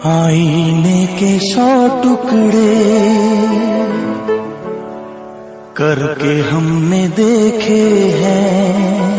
आईने के 100 टुकड़े करके हमने देखे हैं।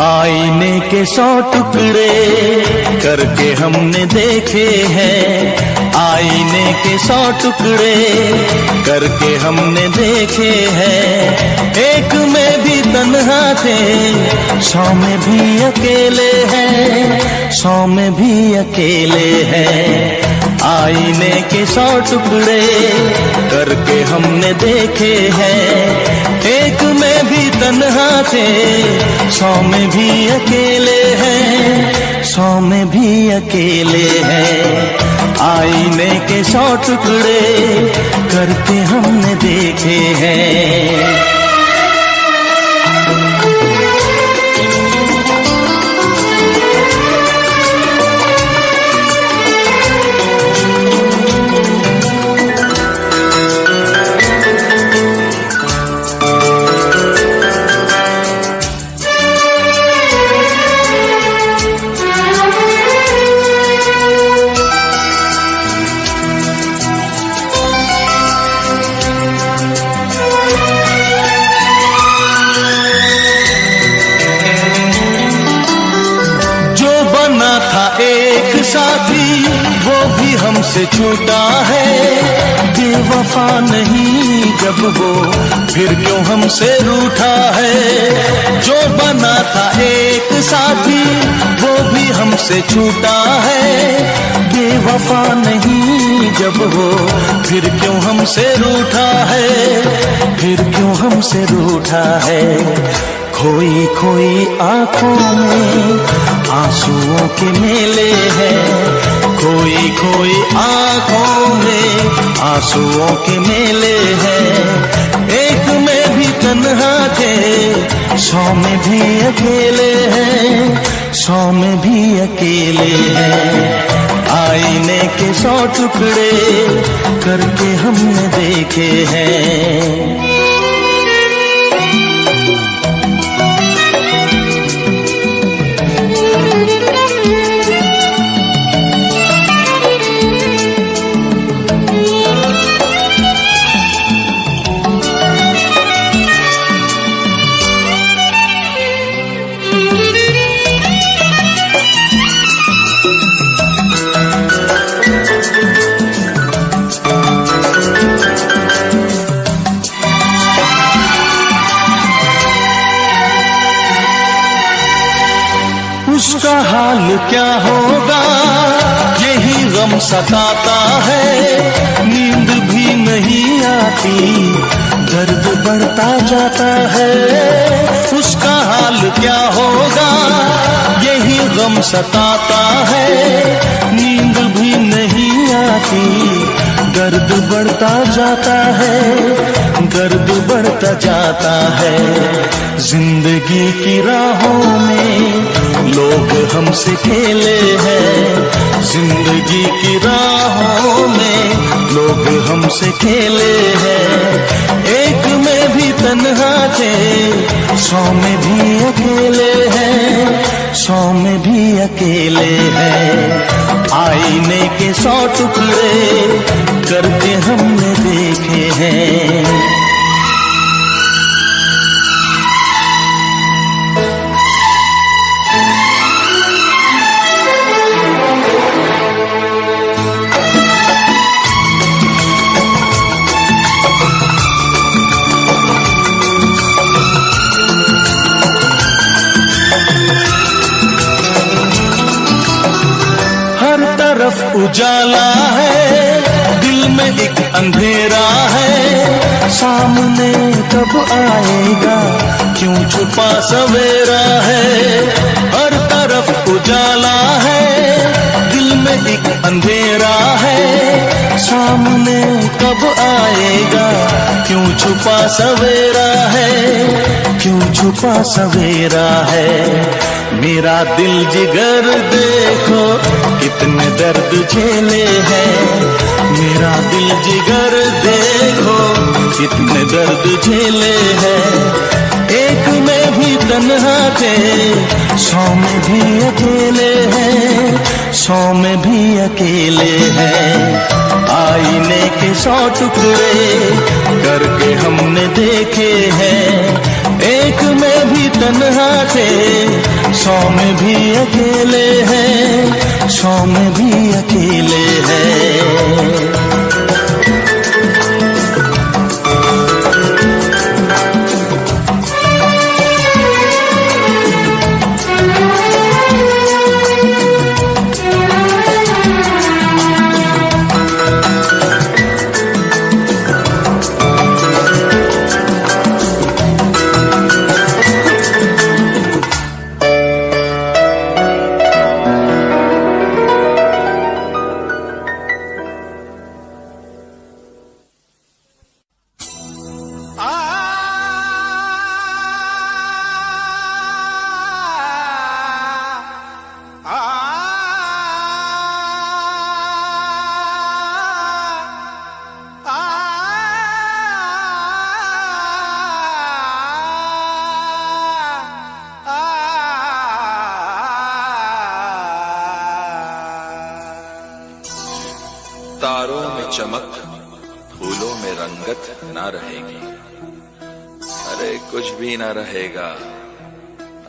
आईने के 100 टुकड़े करके हमने देखे हैं। आईने के 100 टुकड़े करके हमने देखे हैं। एक में भी तन्हा थे, 100 में भी अकेले हैं, 100 में भी अकेले हैं। आईने के 100 टुकड़े करके हमने देखे हैं। एक में भी तन्हा थे, 100 में भी अकेले हैं, 100 में भी अकेले हैं। आईने के 100 टुकड़े करके हमने देखे हैं। एक साथी वो भी हमसे छूटा है। बेवफा नहीं जब वो फिर क्यों हमसे रूठा है। जो बना था एक साथी वो भी हमसे छूटा है। बेवफा नहीं जब वो फिर क्यों हमसे रूठा है, फिर क्यों हमसे रूठा है। खोई खोई आंखों में आंसुओं के मेले हैं। खोई खोई आंखों में आंसुओं के मेले हैं। एक में भी तन्हा थे, 100 में भी अकेले हैं, 100 में भी अकेले हैं। आईने के 100 टुकड़े करके हमने देखे हैं। उसका हाल क्या होगा यही गम सताता है। नींद भी नहीं आती, दर्द बढ़ता जाता है। उसका हाल क्या होगा यही गम सताता है। नींद भी नहीं आती, दर्द बढ़ता जाता है, दर्द बढ़ता जाता है। जिंदगी की राहों में लोग हमसे खेले हैं। जिंदगी की राहों में लोग हमसे खेले हैं। एक में भी तन्हा थे, 100 में भी अकेले हैं, 100 में भी अकेले हैं। आईने के 100 टुकड़े करके हमने देखे हैं। तरफ उजाला है, दिल में एक अंधेरा है, सामने कब आएगा, क्यों छुपा सवेरा है। हर तरफ उजाला है, दिल में एक अंधेरा है, सामने कब आएगा, क्यों छुपा सवेरा है, क्यों छुपा सवेरा है। मेरा दिल जिगर देखो कितने दर्द झेले हैं, मेरा दिल जिगर देखो कितने दर्द झेले हैं। एक में भी तन्हा थे, 100 में भी अकेले हैं, 100 में भी अकेले हैं। आईने के 100 टुकड़े करके हमने देखे हैं, एक में भी तन्हा थे, 100 में भी अकेले हैं, 100 में भी अकेले हैं। तारों में चमक, फूलों में रंगत ना रहेगी। अरे कुछ भी ना रहेगा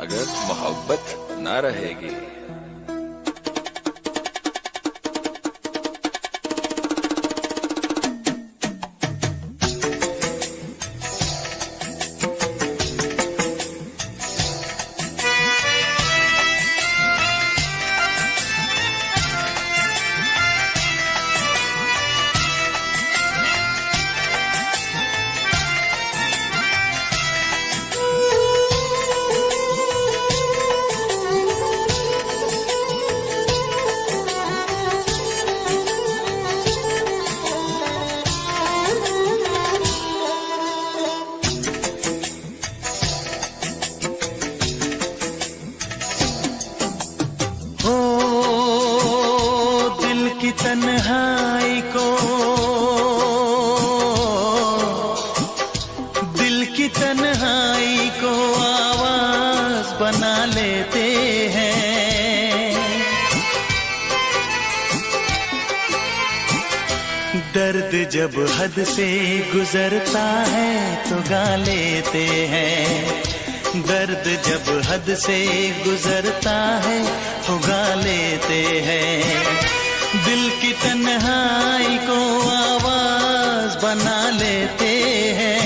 अगर मोहब्बत ना रहेगी। तन्हाई को, दिल की तन्हाई को आवाज बना लेते हैं। दर्द जब हद से गुजरता है तो गा लेते हैं, दर्द जब हद से गुजरता है तो गा लेते हैं। दिल की तन्हाई को आवाज बना लेते हैं।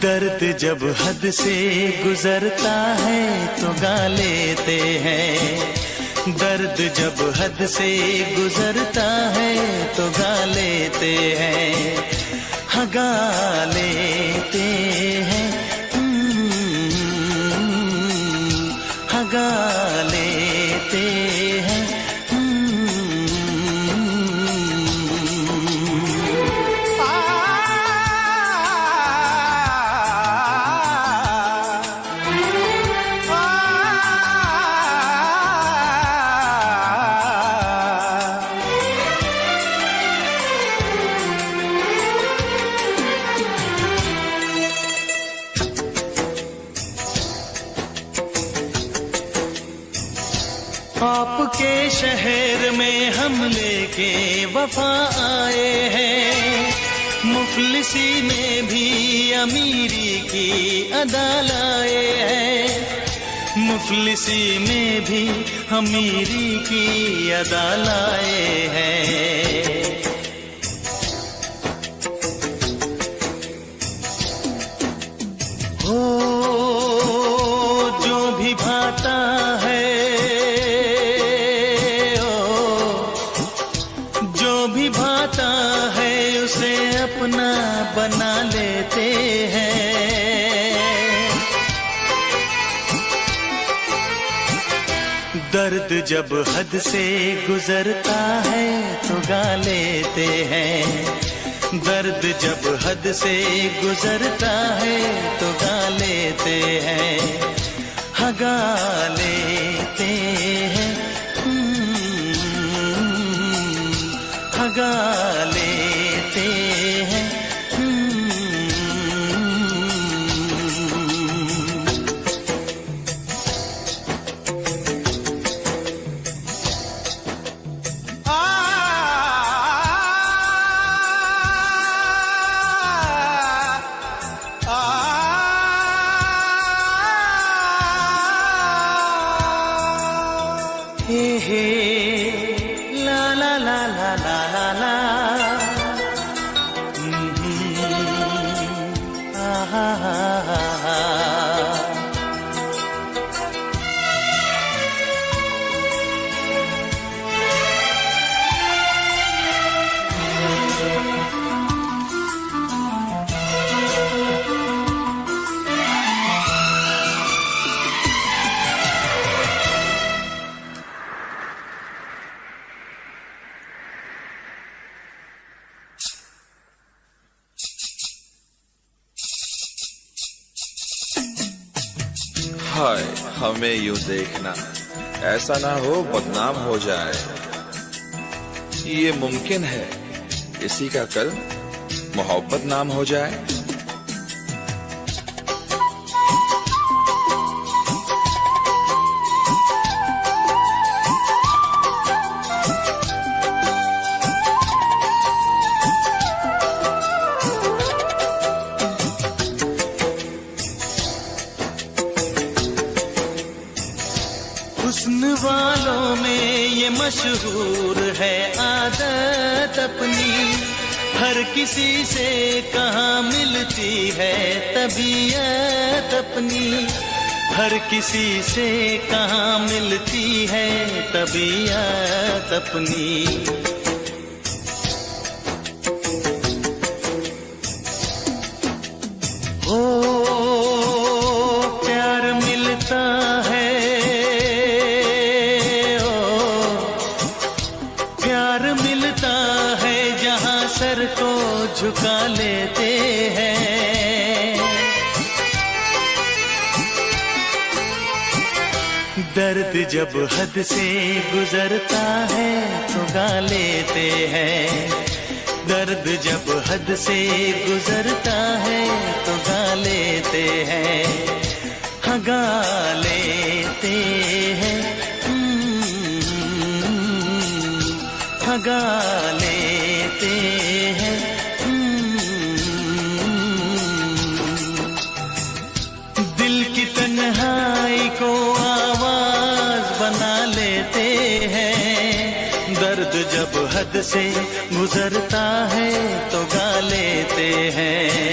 दर्द जब हद से गुजरता है तो गा लेते हैं, दर्द जब हद से गुजरता है तो गा लेते हैं, हाँ गा लेते हैं, हाँ गा लेते हैं। आपके शहर में हम लेके वफा आए हैं, मुफलिसी में भी अमीरी की अदा लाए हैं, मुफलिसी में भी अमीरी की अदा लाए हैं। हो जो भी भाता है बना लेते हैं। दर्द जब हद से गुजरता है तो गा लेते हैं। दर्द जब हद से गुजरता है तो गा लेते हैं। हाँ गा लेते हैं। हाँ गा लेते हैं। हे हे ला ला ला ला ला ला ला हा हा हा हा। हाय हमें यूं देखना, ऐसा ना हो बदनाम हो जाए। ये मुमकिन है किसी का कल मोहब्बत नाम हो जाए। हुस्न वालों में ये मशहूर है आदत अपनी, हर किसी से कहाँ मिलती है तबीयत अपनी। हर किसी से कहाँ मिलती है तबीयत अपनी। हो प्यार मिलता है, मिलता है जहां सर को झुका लेते हैं। दर्द जब हद से गुजरता है तो गा लेते हैं। दर्द जब हद से गुजरता है तो गा लेते हैं। हाँ गा लेते हैं। गा लेते हैं। दिल की तन्हाई को आवाज बना लेते हैं। दर्द जब हद से गुजरता है तो गा लेते हैं।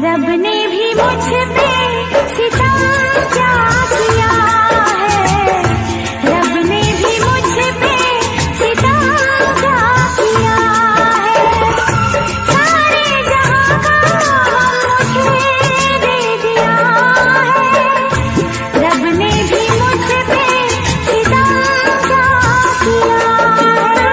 रब ने भी मुझ पे सितम क्या किया है, रब ने भी मुझ पे सितम क्या किया है। सारे जहां का मुझे दे दिया है, रब ने भी मुझ पे सितम क्या किया है।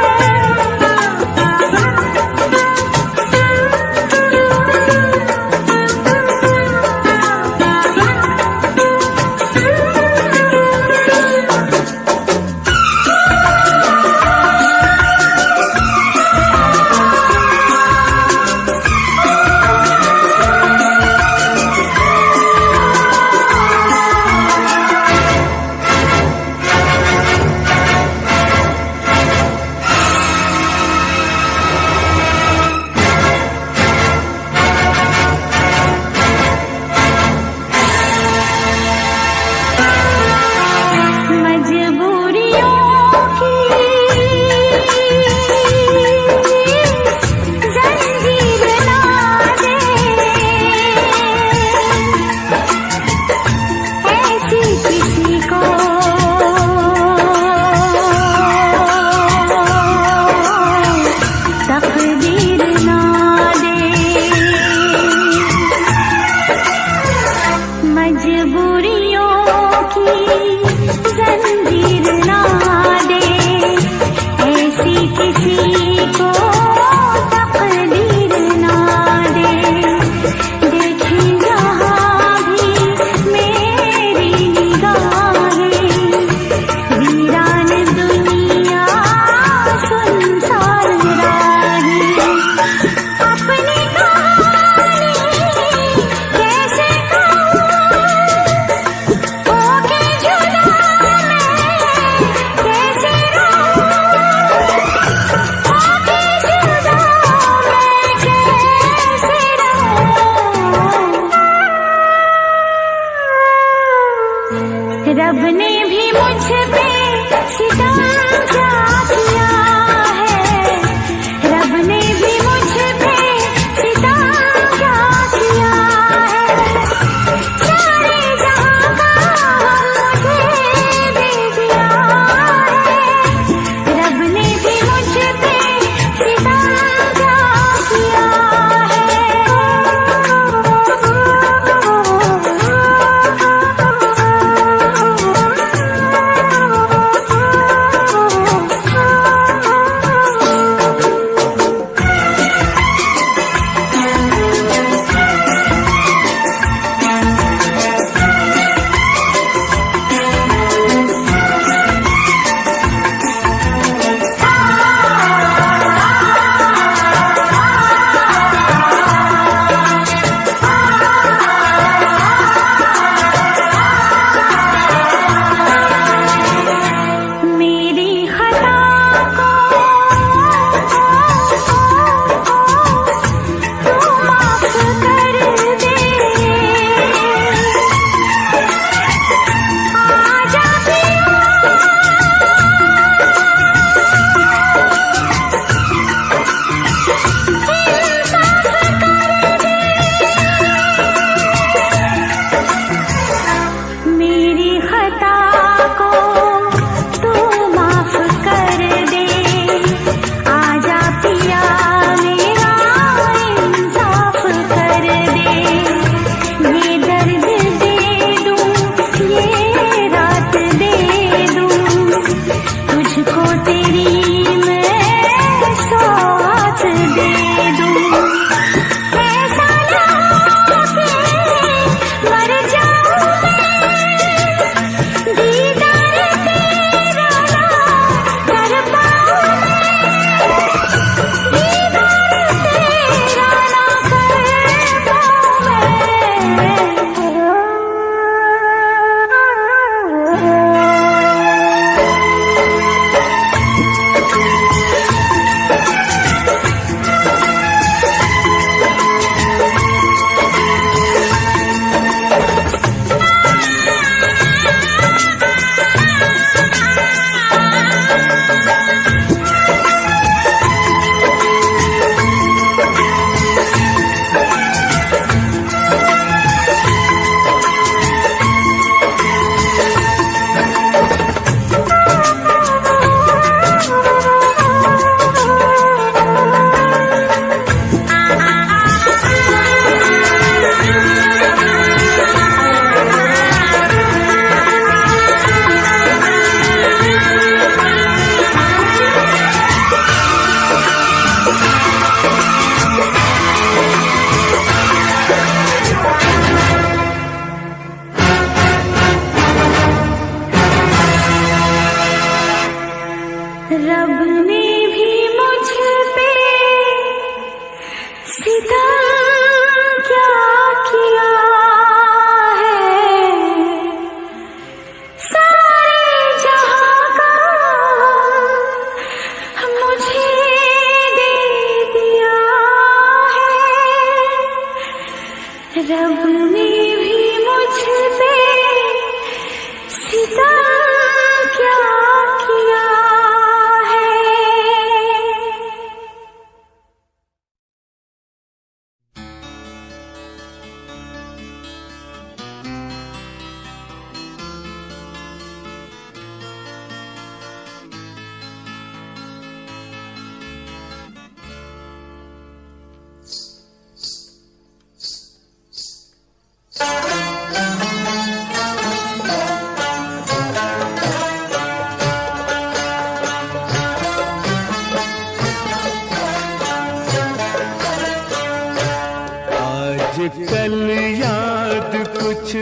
आजकल याद कुछ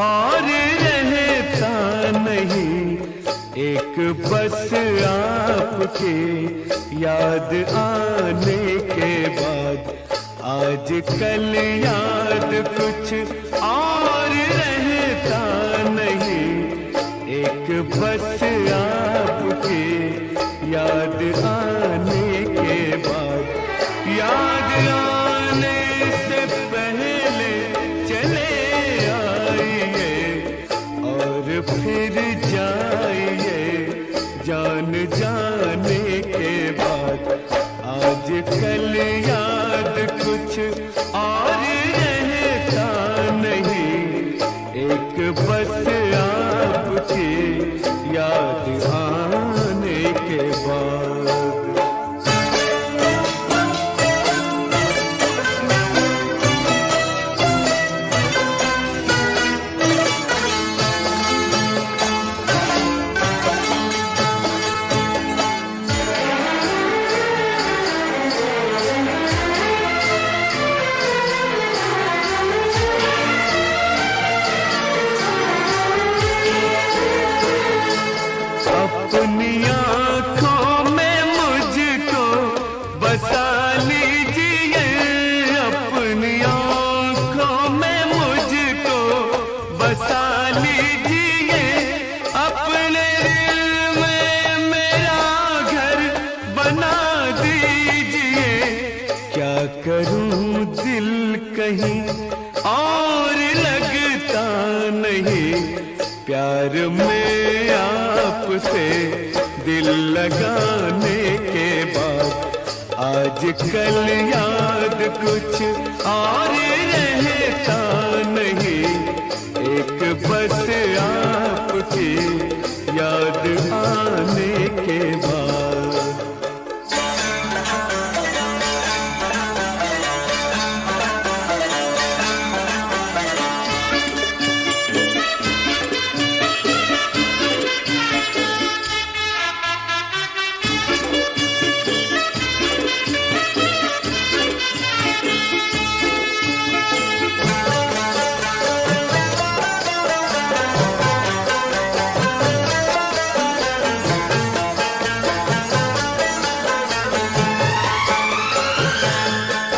और रहता नहीं, एक बस आपके याद आने के बाद। आजकल याद कुछ और रहता नहीं, एक बस आपके याद आने के बाद। याद आने से पहले चले आइए और फिर जाइए जान जाने के बाद। आजकल याद कुछ और रहता नहीं, एक बस आपकी याद आने के बाद। अपनी आँखों में मुझको बसा लीजिए, अपनी आँखों में मुझको बसा लीजिए, अपने दिल में मेरा घर बना दीजिए। क्या करूं दिल कहीं और लगता नहीं, प्यार में आपसे दिल लगाने के बाद। आजकल याद कुछ और रहता नहीं, एक बस आपकी याद आने के बाद।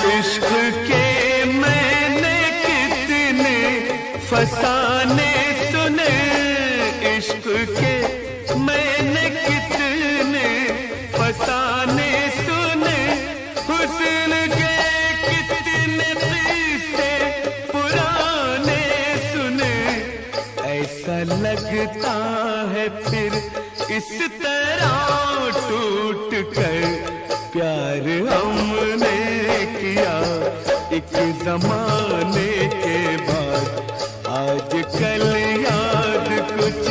इश्क के मैंने कितने फसाने सुने, इश्क के मैंने कितने फसाने सुने, हुस्न के कितने किस्से पुराने सुने। ऐसा लगता है फिर इस तरह टूट कर प्यार हमने किया एक जमाने के बाद। आजकल याद कुछ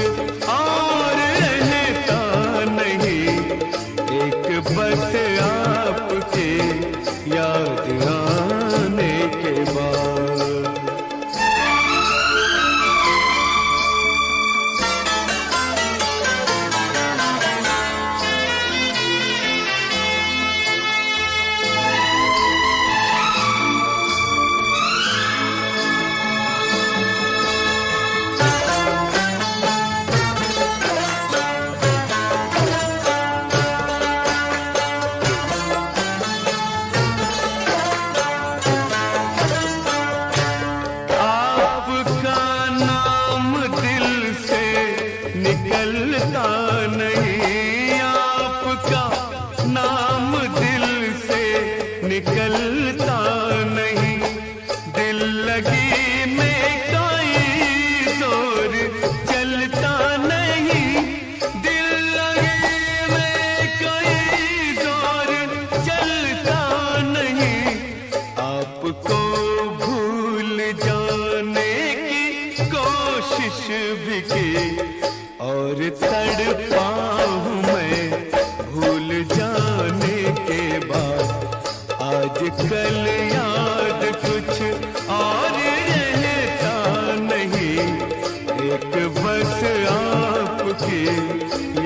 और रहता नहीं, एक बस आपके याद आने के बाद। निकलता नहीं, आपका नाम दिल से निकलता नहीं। दिल लगी में कोई जोर चलता नहीं, दिल लगी में कोई जोर चलता नहीं। आपको भूल जाने की कोशिश भी की और तड़पा हूँ मैं भूल जाने के बाद। आजकल याद कुछ और रहता नहीं, एक बस आपकी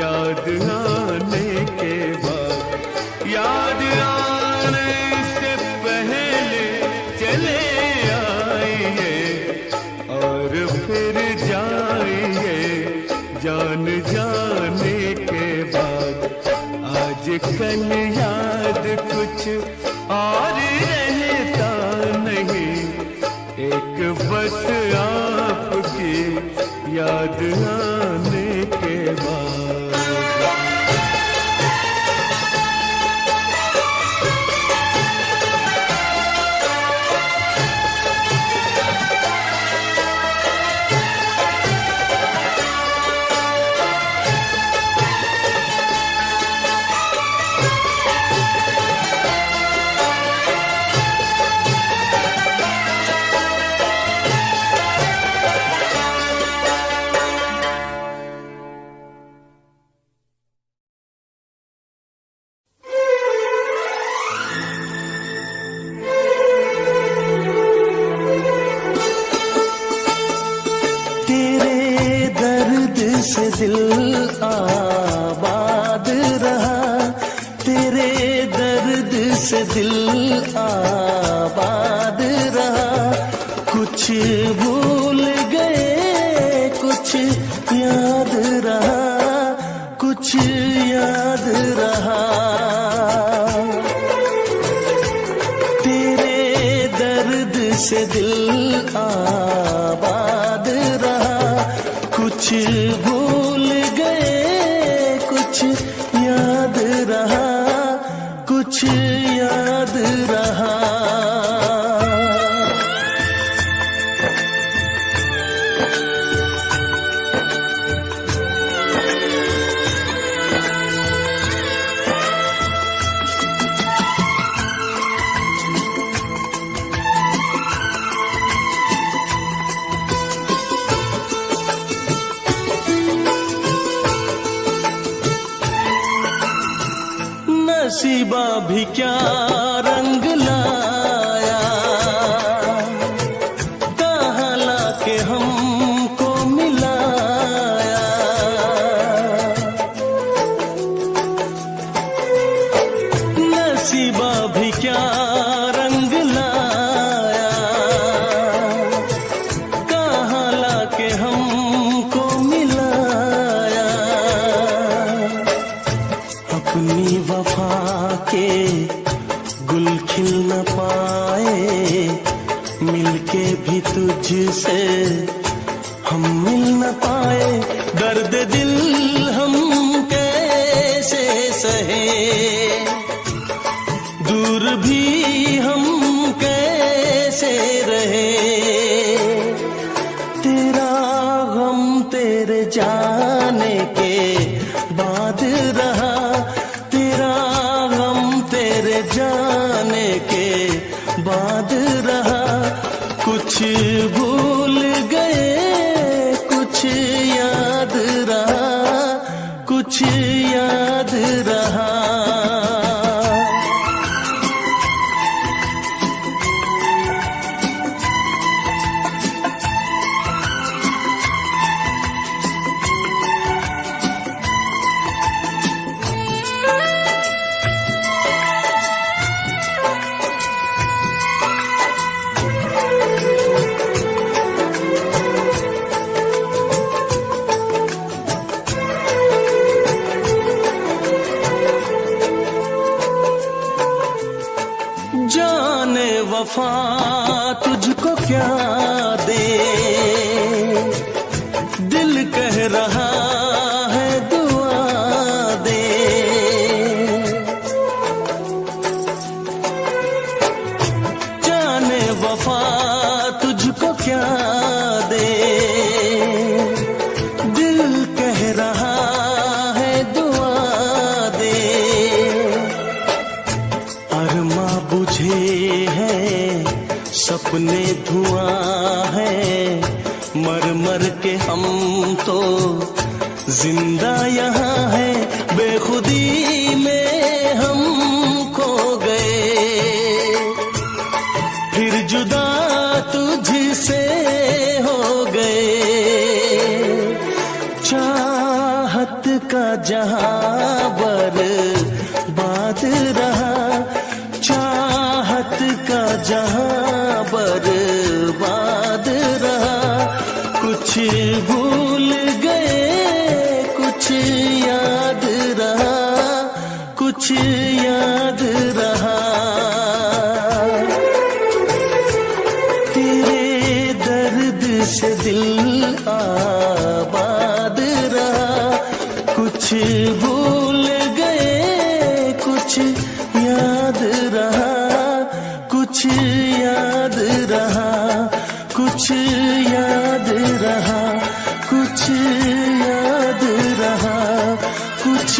याद आने के बाद। याद आने से पहले चले कुछ और रहता नहीं, एक बस आपकी याद आने के बाद। से दिल आबाद रहा, तेरे दर्द से दिल आबाद रहा। कुछ भूल गए कुछ याद रहा, कुछ याद रहा। तेरे दर्द से दिल आबाद रहा, कुछ भूल गए कुछ याद रहा, कुछ याद रहा। नसीबा भी क्या रंग लाया, कहाँ लाके हमको मिलाया। नसीबा भी क्या रंग लाया, कहाँ लाके हमको मिलाया। अपनी वफा के गुल खिल न पाए, मिलके भी तुझसे हम मिल न पाए। दर्द दिल हम कैसे सहे, दूर भी हम कैसे रहे। तेरा गम तेरे जाने के बाद रहा, जाने के बाद रहा। कुछ भूल गए कुछ याद रहा, कुछ याद रहा। जाने वफा तुझको क्या दे, दिल कह रहा है दुआ दे। जाने वफा तुझको क्या दे, दिल कह रहा है दुआ दे। अरमा बुझे हैं सपने धुआं है, मर मर के हम तो जिंदा यहाँ है। बेखुदी में हम खो गए, फिर जुदा तुझसे हो गए। चाहत का जहां बर्बाद रहा, चाहत का जहां बर्बाद रहा। कुछ भूल गए कुछ याद रहा, कुछ याद रहा। से दिल आबाद रहा। कुछ भूल गए कुछ याद रहा, कुछ याद रहा, कुछ याद रहा, कुछ याद रहा, कुछ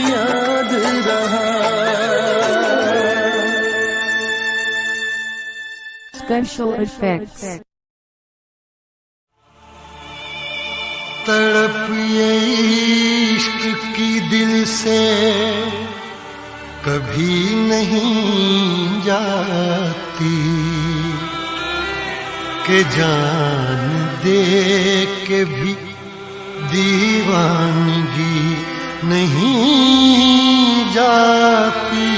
याद रहा। Special effects. तड़प ये इश्क की दिल से कभी नहीं जाती, कि जान दे के भी दीवानगी नहीं जाती।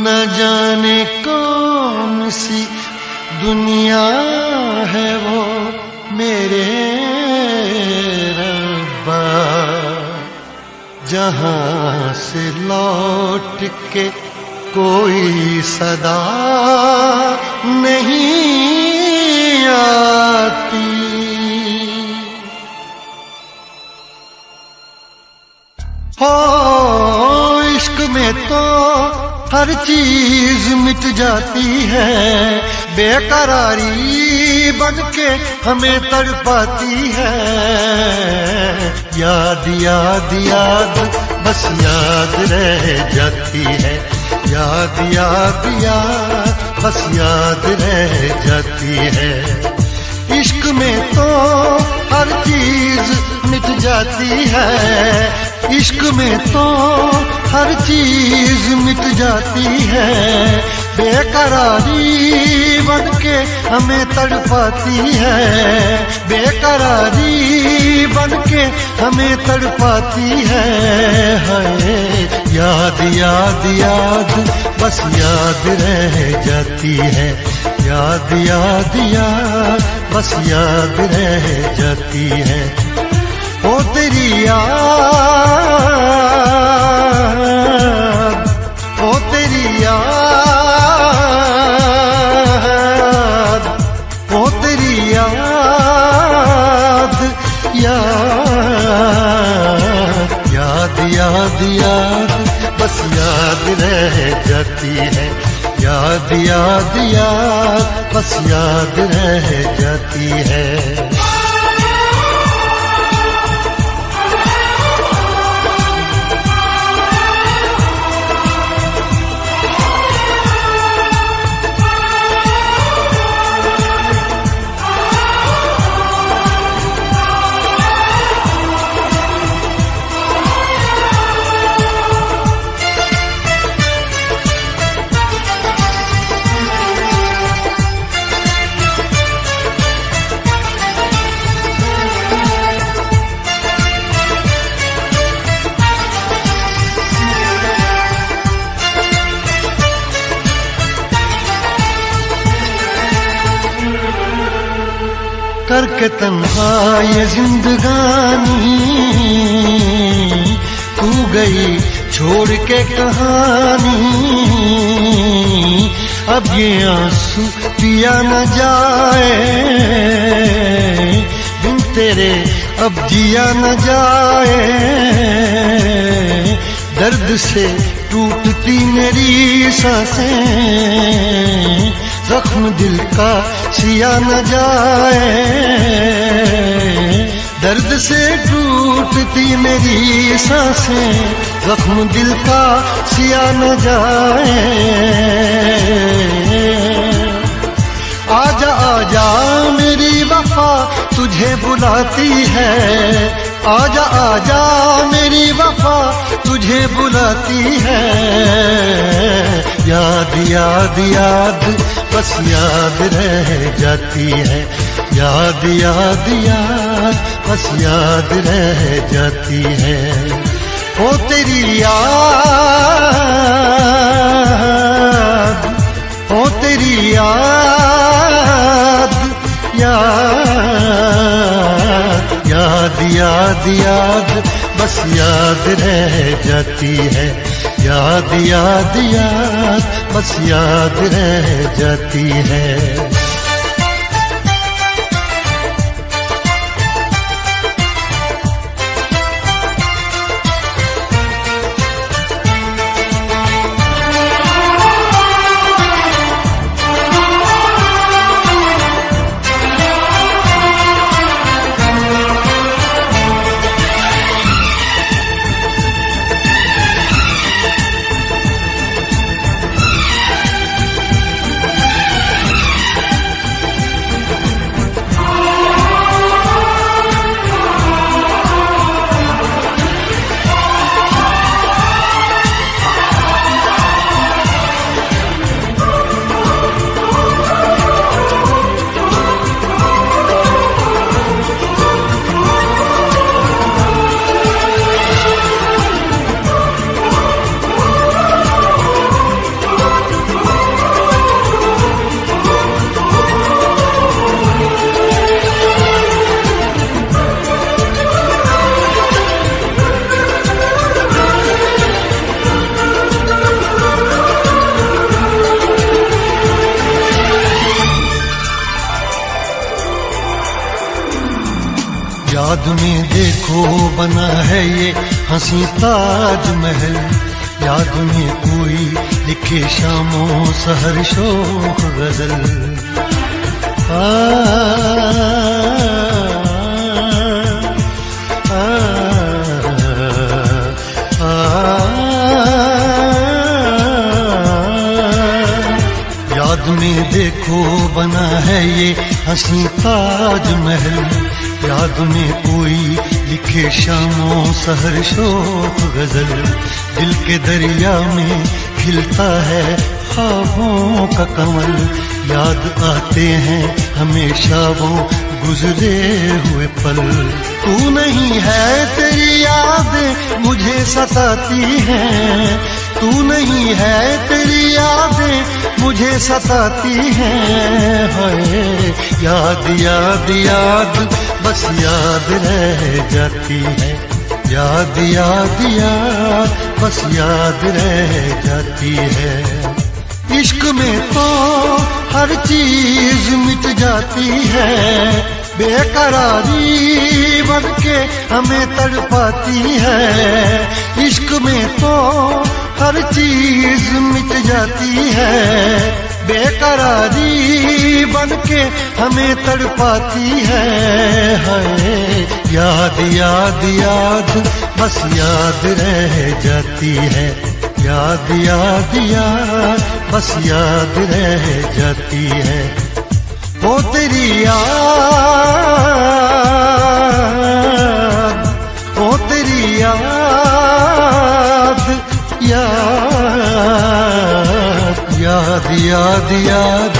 न जाने कौन सी दुनिया है वो मेरे रब्बा, जहां से लौट के कोई सदा नहीं आती। हो इश्क में तो हर चीज मिट जाती है, बेकरारी बनके हमें तड़पाती है। याद याद याद बस याद रह जाती है, याद याद याद बस याद रह जाती है। इश्क में तो हर चीज मिट जाती है, इश्क में तो हर चीज मिट जाती है, बेकरारी बनके हमें तड़पाती है, बेकरारी बनके हमें तड़पाती है। हाय याद याद याद बस याद रह जाती है, याद याद याद बस याद रह जाती है। ओ तेरी याद, ओ तेरी याद, ओ तेरी याद, याद याद याद याद बस याद रह जाती है, याद याद याद बस याद रह जाती है। करके तन्हा ये जिंदगानी तू गई छोड़ के कहानी, अब ये आंसू पिया न जाए बिन तेरे अब जिया न जाए। दर्द से टूटती मेरी सांसें, जख्म दिल का सिया न जाए। दर्द से टूटती मेरी सांसें, जख्म दिल का सिया न जाए। आजा आजा मेरी वफा तुझे बुलाती है, आजा आजा मेरी वफा तुझे बुलाती है। याद याद याद बस याद रह जाती है, याद याद याद बस याद रह जाती है। ओ तेरी याद, ओ तेरी याद, याद याद याद याद बस याद रह जाती है, याद याद याद बस याद रह जाती है। याद में देखो बना है ये हंसी ताजमहल, याद में कोई लिखे शामों सहर शोख गजल। याद में देखो बना है ये हंसी ताजमहल, याद में कोई लिखे शामों सहर शोक गजल। दिल के दरिया में खिलता है ख्वाबों का कमल, याद आते हैं हमेशा वो गुजरे हुए पल। तू नहीं है तेरी यादें मुझे सताती हैं, तू नहीं है तेरी यादें मुझे सताती हैं। हाय याद याद याद बस याद रह जाती है, याद याद याद बस याद रह जाती है। इश्क में तो हर चीज मिट जाती है, बेकरारी बन के हमें तड़पाती है। इश्क में तो हर चीज मिट जाती है, बेकरारी बन के हमें तड़पाती है। हाय याद याद याद बस याद रह जाती है, याद याद याद बस याद रह जाती है। वो तेरी याद, वो तेरी याद, याद याद याद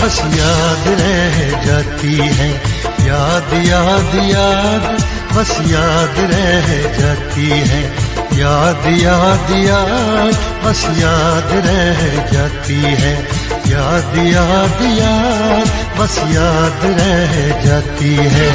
बस याद रह जाती है, याद याद याद बस याद रह जाती है। याद याद याद बस याद रह जाती है, याद याद याद बस याद रह जाती है।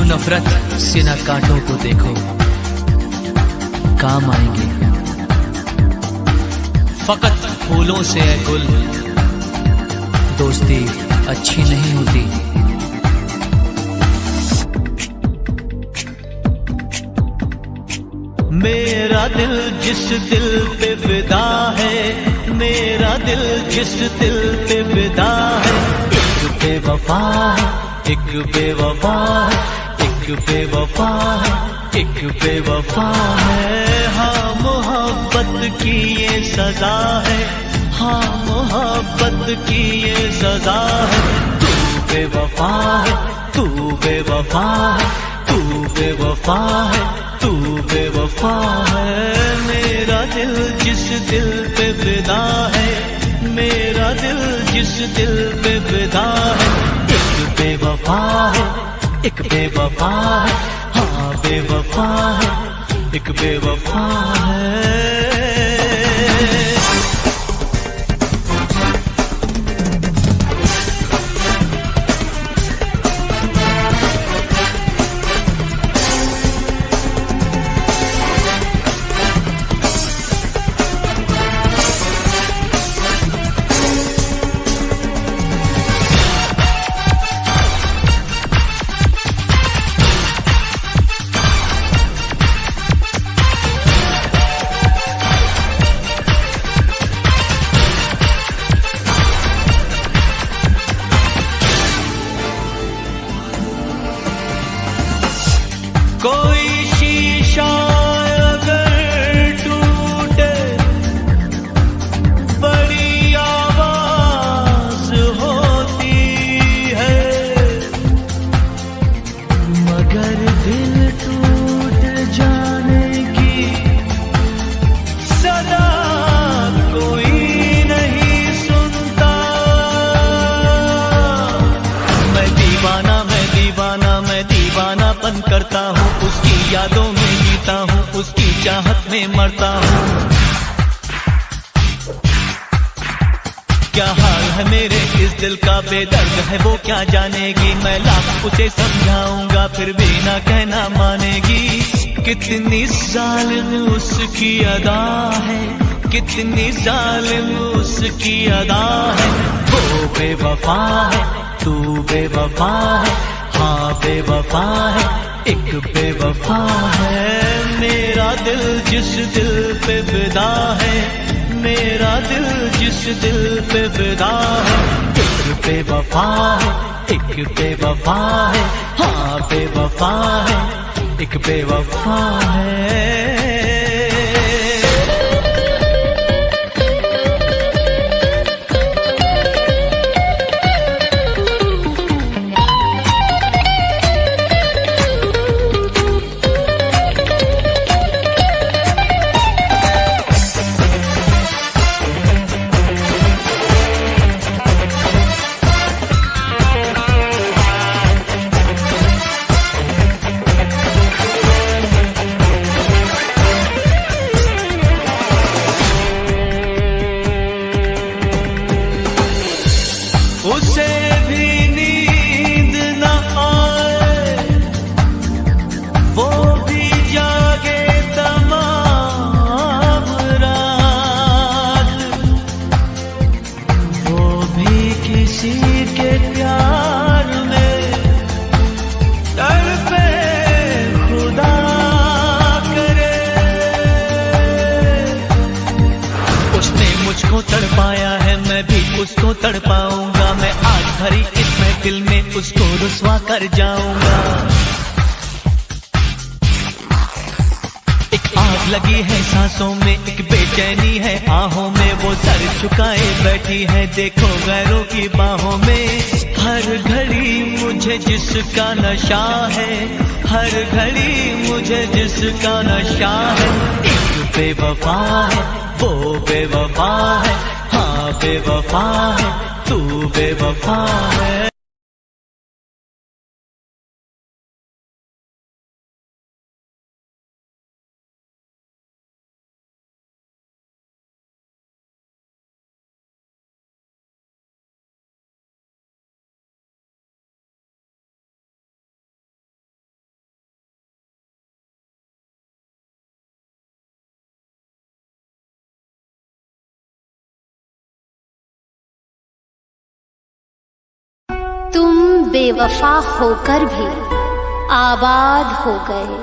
नफरत से न कांटों को देखो, काम आएंगे फकत फूलों से है गुल, दोस्ती अच्छी नहीं होती। मेरा दिल जिस दिल पे विदा है, मेरा दिल जिस दिल पे विदा है, एक बेवफा है, एक बेवफा है, एक बेवफा है, एक बेवफा है। हाँ मोहब्बत की ये सजा है, हाँ मोहब्बत की ये सजा है। तू बेवफा है, तू बेवफा है, तू बेवफा है, तू बेवफा है। मेरा दिल जिस दिल पे विदा है, मेरा दिल जिस दिल पे विदा है, एक बेवफा है, एक बेवफा है, हाँ बेवफा है, एक बेवफा है। कोई शीशा अगर टूटे बड़ी आवाज होती है, मगर दिल टूट जाने की सदा कोई नहीं सुनता। मैं दीवाना, मैं दीवाना, मैं दीवानापन करता हूँ, उसकी यादों में जीता हूँ, उसकी चाहत में मरता हूँ। क्या हाल है मेरे इस दिल का, बेदर्द है वो क्या जानेगी। मैं लाख उसे समझाऊंगा फिर भी ना कहना मानेगी। कितनी जालिम उसकी अदा है, कितनी जालिम उसकी अदा है। वो बेवफा है, तू बेवफा है, हाँ बेवफा है, एक बेवफा है। मेरा दिल जिस दिल पे फिदा है, मेरा दिल जिस दिल पे फिदा है, एक बेवफा है, एक बेवफा है, हाँ बेवफा है, एक बेवफा है। उसे भी नींद न आए, वो भी जागे तमाम रात, वो भी किसी के प्यार में तड़पे खुदा करे। उसने मुझको तड़पाया है, मैं भी उसको तड़पाऊंगा। मैं आज भरी इस महफिल में उसको रुस्वा कर जाऊंगा। एक आग लगी है सांसों में, एक बेचैनी है आहों में। वो सर झुकाए बैठी है देखो गैरों की बाहों में। हर घड़ी मुझे जिसका नशा है, हर घड़ी मुझे जिसका नशा है। एक बेवफा है, वो बेवफा है, हाँ बेवफा है, तू बेवफा है। तुम बेवफा होकर भी आबाद हो गए,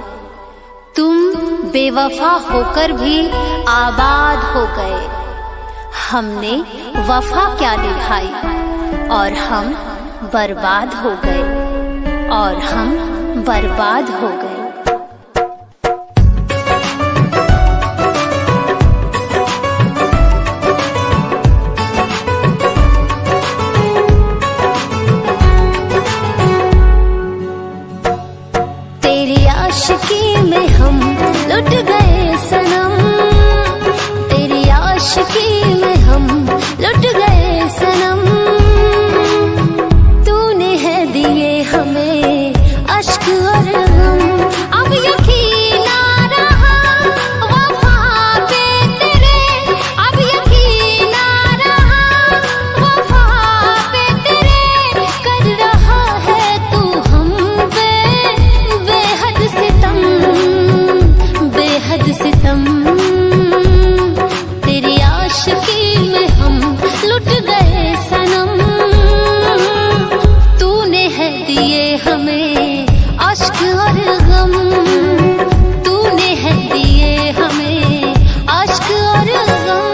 तुम बेवफा होकर भी आबाद हो गए। हमने वफा क्या निभाई और हम बर्बाद हो गए, और हम बर्बाद हो गए। तेरी आशिकी में हम लुट गए सनम, तेरी आशिकी में हम लुट गए सनम। तूने है दिए हमें अश्क और गम, अब यकीन आ रहा वफा पे तेरे, अब यकीन आ रहा वफा पे तेरे। कर रहा है तू हम पे बेहद सितम, बेहद सितम। तेरी आशिकी में हम लुट गए सनम, तूने है दिए हमें अश्क और गम, तूने है दिए हमें अश्क और गम।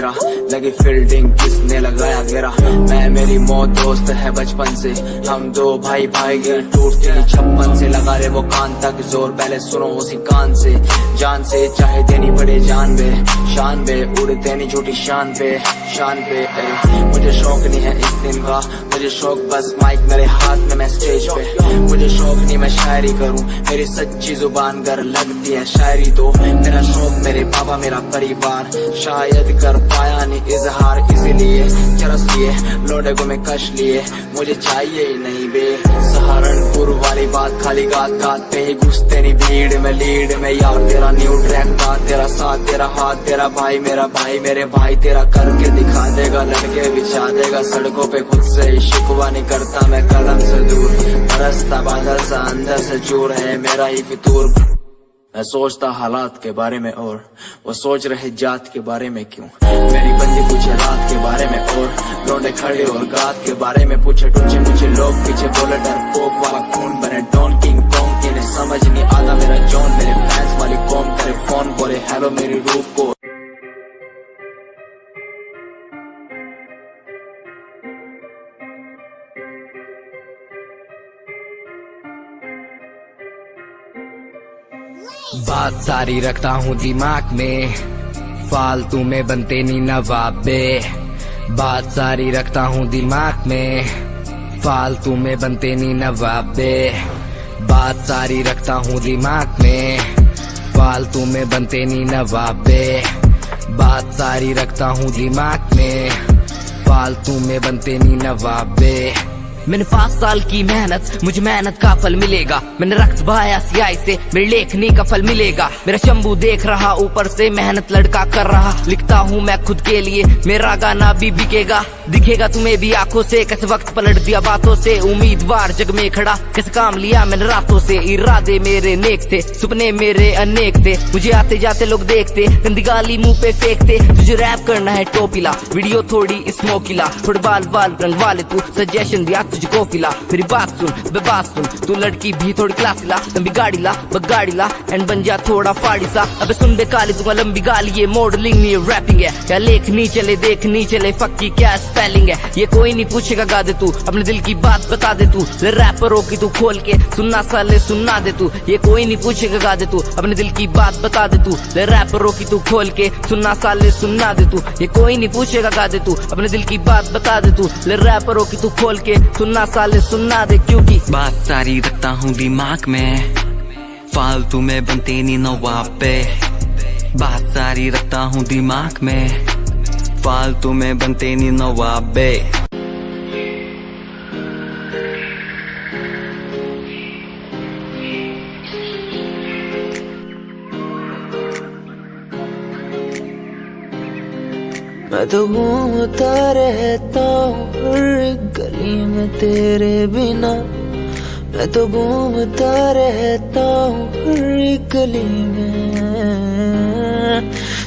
मेरा, लगी फील्डिंग किसने लगाया घेरा। मैं मेरी मौत दोस्त है बचपन से, हम दो भाई भाई गिर टूटती 56 से। लगा रे वो कान तक जोर, पहले सुनो उसी कान से। जान से चाहे देनी पड़े जान बे, शान बे उड़ते नहीं झूठी शान पे, शान पे। मुझे शौक नहीं है इस दिन का, मुझे शौक बस माइक मेरे हाथ में, मैं स्टेज पे। मुझे शौक नहीं मैं शायरी करूं, मेरी सच्ची जुबान गर लगती है शायरी तो। मेरा शौक मेरे पापा मेरा परिवार, शायद कर पाया नहीं इजहार, इसीलिए चरस लिए लोडे को मैं कश लिए। मुझे चाहिए ही नहीं बे सहारनपुर वाली बात, खाली गात गात पे ही घुसते नहीं भीड़ में लीड में। यार तेरा न्यू ट्रैक बात, तेरा साथ तेरा हाथ, तेरा भाई मेरा भाई, मेरे भाई तेरा करके दिखा देगा, लड़के बिछा देगा सड़कों पे। खुद से ही शिकवा नहीं करता मैं कलम से दूर, बरसता बादल सा अंदर से चूर है मेरा ही फितूर। मैं सोचता हालात के बारे में और वो सोच रहे जात के बारे में क्यों। मेरी बंदी पूछे रात के बारे में और लौंडे खड़े और गात के बारे में पूछे टूचे मुझे लोग पीछे बोले डरपोक वाला खून बने डॉन किंग कॉन्ग की। इन्हें समझ नहीं आता मेरा जॉन, मेरे फैंस वाली कौम करे फोन बोले हेलो मेरी रूप को। बात सारी रखता हूँ दिमाग में, फालतू में बनते नहीं नवाबे। बात सारी रखता हूँ दिमाग में, फालतू में बनते नहीं नवाबे। बात सारी रखता हूँ दिमाग में, फालतू में बनते नहीं नवाबे। बात सारी रखता हूँ दिमाग में, फालतू में बनते नहीं नवाबे। मैंने 5 साल की मेहनत, मुझे मेहनत का फल मिलेगा। मैंने रक्त बहाया सियाही से, मेरी लेखनी का फल मिलेगा। मेरा शंभू देख रहा ऊपर से, मेहनत लड़का कर रहा। लिखता हूँ मैं खुद के लिए, मेरा गाना भी बिकेगा। दिखेगा तुम्हें भी आंखों से, कैसे वक्त पलट दिया बातों से। उम्मीदवार जग में खड़ा, कैसे काम लिया मैंने रातों से। इरादे मेरे नेक थे, सपने मेरे अनेक थे। मुझे आते जाते लोग देखते, गंदी गाली मुंह पे फेंकते। तुझे रैप करना है टोपीला, वीडियो थोड़ी स्मोकीला। थोड़े बाल बाल रंग वाले तू, सजेशन दिया तुझको फिला। मेरी बात सुन बे बात सुन, तू लड़की भी थोड़ी क्लासी ला। लंबी गाड़ी ला बगाड़ी ला एंड बन जा थोड़ा फाड़ी सा। अबे सुन बे काली दूंगा लंबी गाली, ये मॉडलिंग नहीं रैपिंग है। क्या लेखनी चले देखनी चले, फक्की क्या स्पेलिंग है। ये कोई नहीं पूछेगा गा दे तू, अपने दिल की बात बता दे तू। रैपरों की तू खोल के सुनना साले सुनना दे तू। ये कोई नहीं पूछेगा गा दे तू, अपने दिल की बात बता दे तू। रैपरों की तू खोल के सुनना साले सुनना दे तू। ये कोई नहीं पूछेगा गा दे तू, अपने दिल की बात बता दे तू। रैपरों की तू खोल के सुनना साले सुनना दे, क्योंकि बात सारी रखता हूँ दिमाग में, फालतू में बनते नहीं नवाबे। बात सारी रखता हूँ दिमाग में, फालतू में बनते नहीं नवाबे। मैं तो घूमता रहता हूँ हर गली में तेरे बिना। मैं तो घूमता रहता हूँ हर गली में।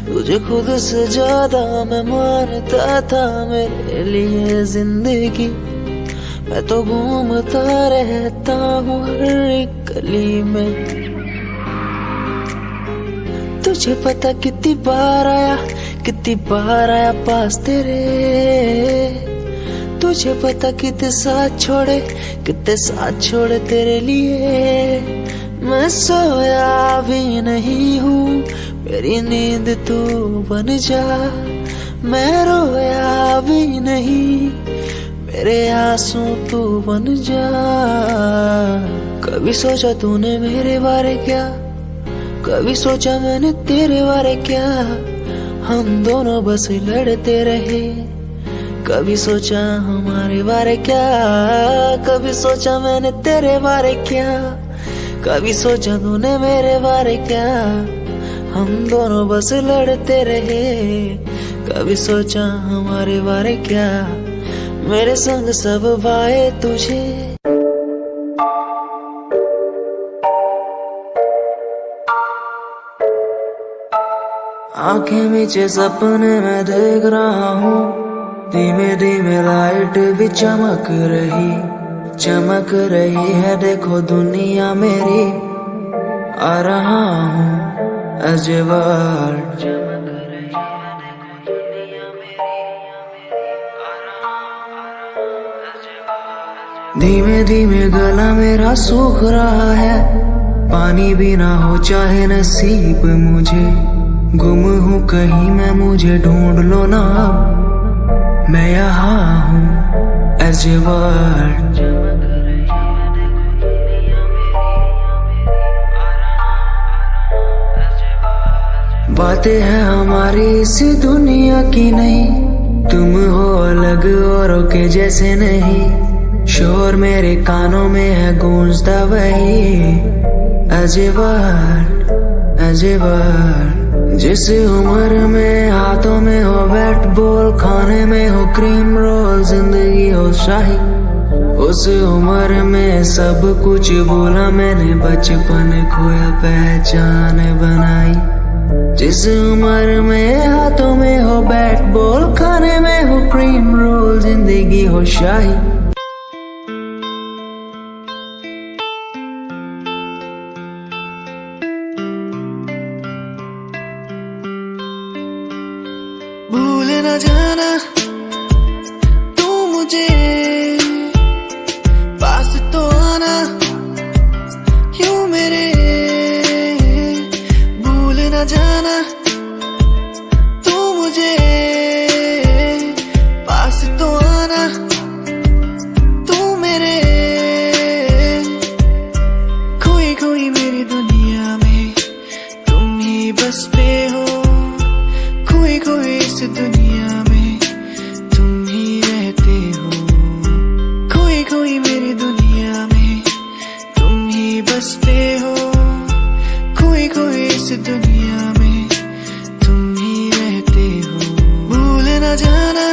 तुझे खुद से ज्यादा मैं मानता था मेरे लिए जिंदगी। मैं तो घूमता रहता हूँ हर गली में। तुझे पता कितनी बार आया पास तेरे। तुझे पता कितने साथ छोड़े तेरे लिए। मैं सोया भी नहीं हूँ, मेरी नींद तू बन जा। मैं रोया भी नहीं, मेरे आंसू तू बन जा। कभी सोचा तूने मेरे बारे क्या, कभी सोचा मैंने तेरे बारे क्या। हम दोनों बस लड़ते रहे, कभी सोचा हमारे बारे क्या। कभी सोचा मैंने तेरे बारे क्या, कभी सोचा तूने मेरे बारे क्या। हम दोनों बस लड़ते रहे, कभी सोचा हमारे बारे क्या। मेरे संग सब भाए तुझे, आंखें मीचे सपने में देख रहा हूँ। धीमे धीमे लाइट भी चमक रही है। देखो दुनिया मेरी, आ रहा हूँ as a world। धीमे धीमे गला मेरा सूख रहा है, पानी भी ना हो चाहे नसीब मुझे। गुम हूँ कहीं मैं, मुझे ढूंढ लो ना अब, मैं यहाँ हूँ as you were। बातें हैं हमारी इस दुनिया की नहीं, तुम हो अलग औरों के जैसे नहीं। शोर मेरे कानों में है गूंजता वही अजबर। जिस उम्र में हाथों में हो बैट बॉल, खाने में हो क्रीम रोल, जिंदगी हो शाही, उस उम्र में सब कुछ भूला मैंने, बचपन खोया पहचान बनाई। जिस उम्र में हाथों में हो बैट बॉल, खाने में हो क्रीम रोल, जिंदगी हो शाही। भूल न जाना तू मुझे, पास तो आना क्यों मेरे। भूल न जाना तू मुझे, पास तो आना तू मेरे। खोई खोई मेरी दुनिया में तुम ही बस पे हो, खोई खोई इस दुनिया में तुम ही रहते हो। खोई खोई मेरी दुनिया में तुम ही बसते हो, खोई खोई इस दुनिया में तुम ही रहते हो। भूल न जाना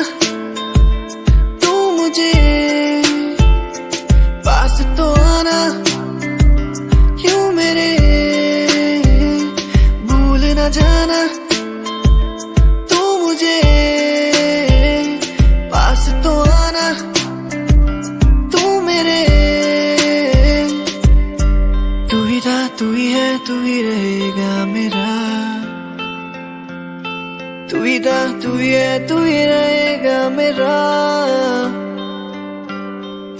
तू मुझे, पास तो आना क्यों मेरे। भूल न जाना मुझे, पास तो आना तू मेरे। तू ही था, तू ही है, तू ही रहेगा मेरा। तू ही था, तू ही है, तू ही रहेगा मेरा।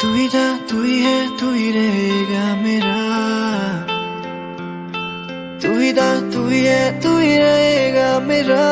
तू ही था, तू ही है, तू ही रहेगा मेरा। तू ही था, तू ही है, तू ही रहेगा मेरा।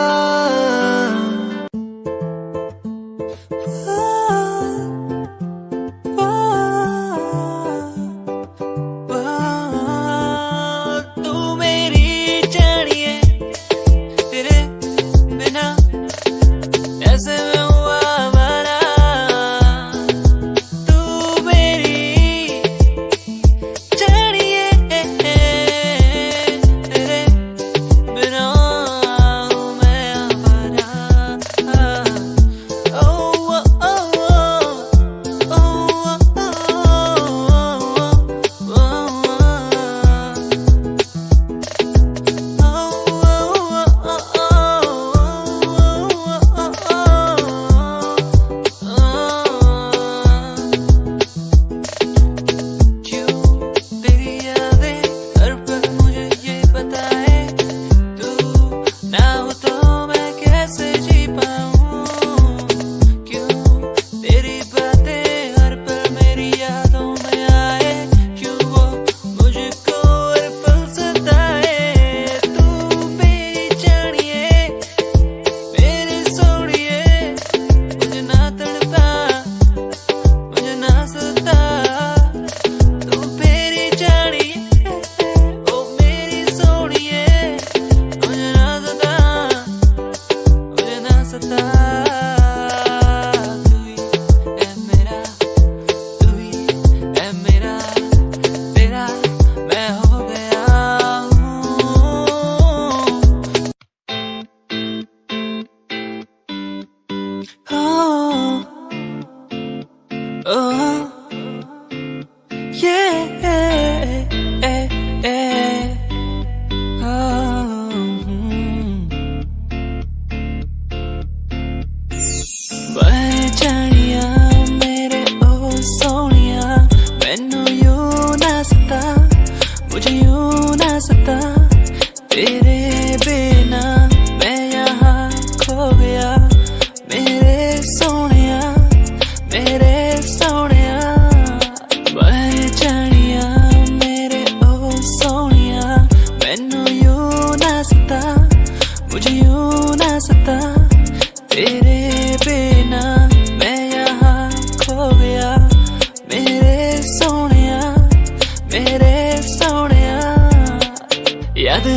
मेरे सोनिया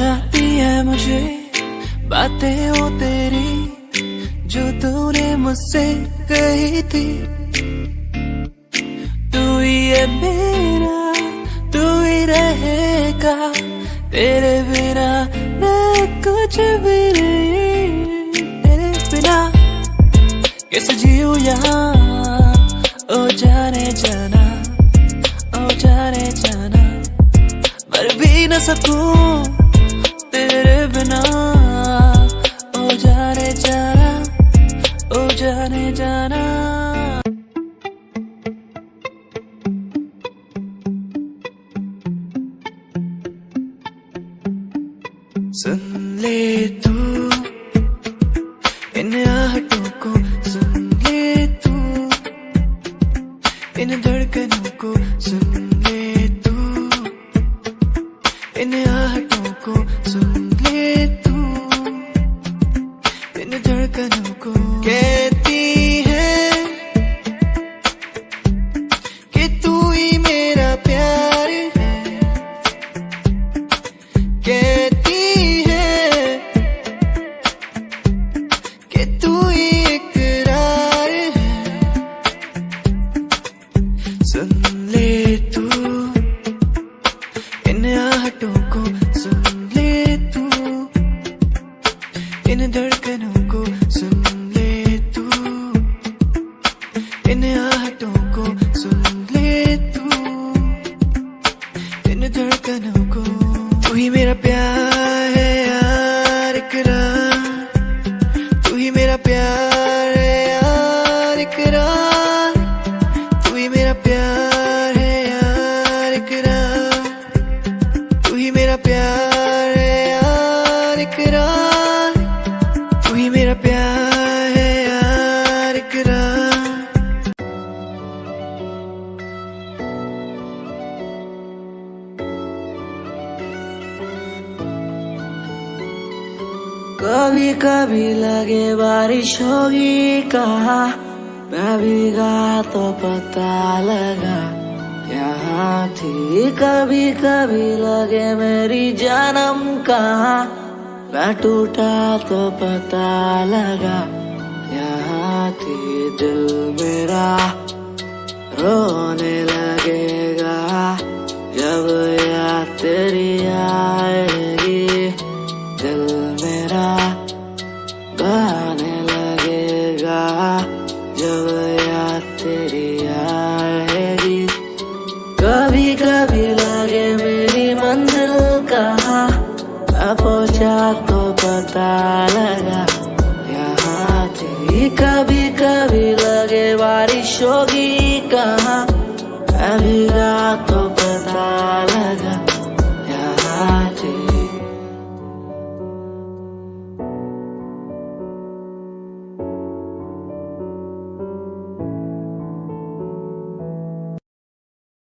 आती है मुझे बातें वो तेरी जो तूने मुझसे कही थी। तू ही है मेरा, तू ही रहेगा, तेरे बिना मैं कुछ भी नहीं। तेरे बिना कैसे जीऊं यहाँ, ओ जाने जाना, ओ जाने जाना, मर भी न सकूं तेरे बिना। ओ जाने जाना, ओ जाने जाना। सुन ले तू इन आहटों को, सुन ले तू इन धड़कनों को, सुन ले तू इन आहटों को, सुन ले तू इन धड़कनों को। कहती है कि तू ही मेरा प्यार है, कहती है कि तू ही इकरार है। सुन ले तू इन आहटों को, सुन ले तू इन धड़कनों को, सुन ले तू इन आहटों को, सुन ले तू इन धड़कनों को। तू ही मेरा प्यार है यार इकरार, तू ही मेरा प्यार है यार इकरार, तू ही मेरा प्यार है यार इकरार, तू ही मेरा प्यार है यार इकरार, तू ही मेरा प्यार है यार इकरार। कभी कभी लगे बारिश होगी कहा, मैं भीगा तो पता लगा यहाँ थी। कभी कभी लगे मेरी जन्म कहाँ, मैं टूटा तो पता लगा यहाँ थी। दिल मेरा रोने लगेगा जब याद तेरी आएगी, दिल मेरा गाने लगेगा जब याद तेरी आएगी। कभी कभी लगे मेरी मंजिल कहाँ, मैं पहुंचा तो पता लगा यहाँ थी। कभी कभी लगे बारिश होगी कहाँ, मैं भीगा तो